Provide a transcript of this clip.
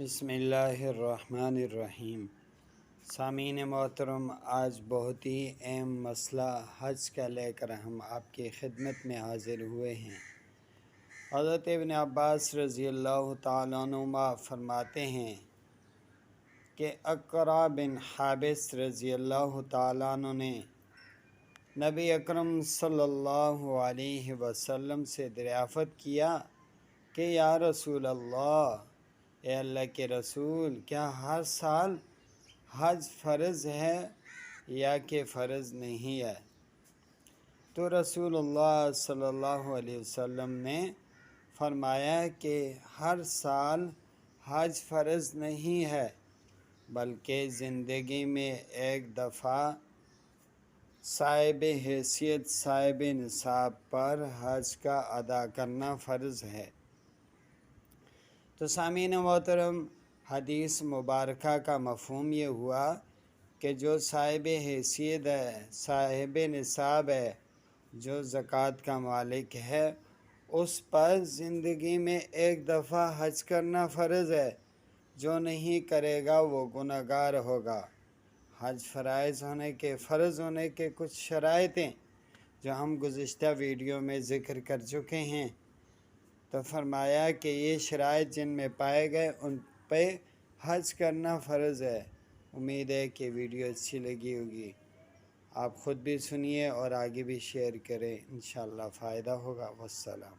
بسم اللہ الرحمن الرحیم۔ سامعین محترم، آج بہت ہی اہم مسئلہ حج کا لے کر ہم آپ کی خدمت میں حاضر ہوئے ہیں۔ حضرت ابن عباس رضی اللہ تعالیٰ عنہما فرماتے ہیں کہ اقرا بن حابس رضی اللہ تعالیٰ عنہ نے نبی اکرم صلی اللہ علیہ وسلم سے دریافت کیا کہ یا رسول اللہ، اے اللہ کے رسول، کیا ہر سال حج فرض ہے یا کہ فرض نہیں ہے؟ تو رسول اللہ صلی اللہ علیہ وسلم نے فرمایا کہ ہر سال حج فرض نہیں ہے، بلکہ زندگی میں ایک دفعہ صاحب حیثیت صاحب نصاب پر حج کا ادا کرنا فرض ہے۔ تو سامعین محترم، حدیث مبارکہ کا مفہوم یہ ہوا کہ جو صاحب حیثیت ہے، صاحب نصاب ہے، جو زکوٰۃ کا مالک ہے، اس پر زندگی میں ایک دفعہ حج کرنا فرض ہے۔ جو نہیں کرے گا وہ گنہگار ہوگا۔ حج فرض ہونے کے کچھ شرائط ہیں جو ہم گزشتہ ویڈیو میں ذکر کر چکے ہیں۔ تو فرمایا کہ یہ شرائط جن میں پائے گئے ان پہ حج کرنا فرض ہے۔ امید ہے کہ ویڈیو اچھی لگی ہوگی۔ آپ خود بھی سنیے اور آگے بھی شیئر کریں، انشاءاللہ فائدہ ہوگا۔ والسلام۔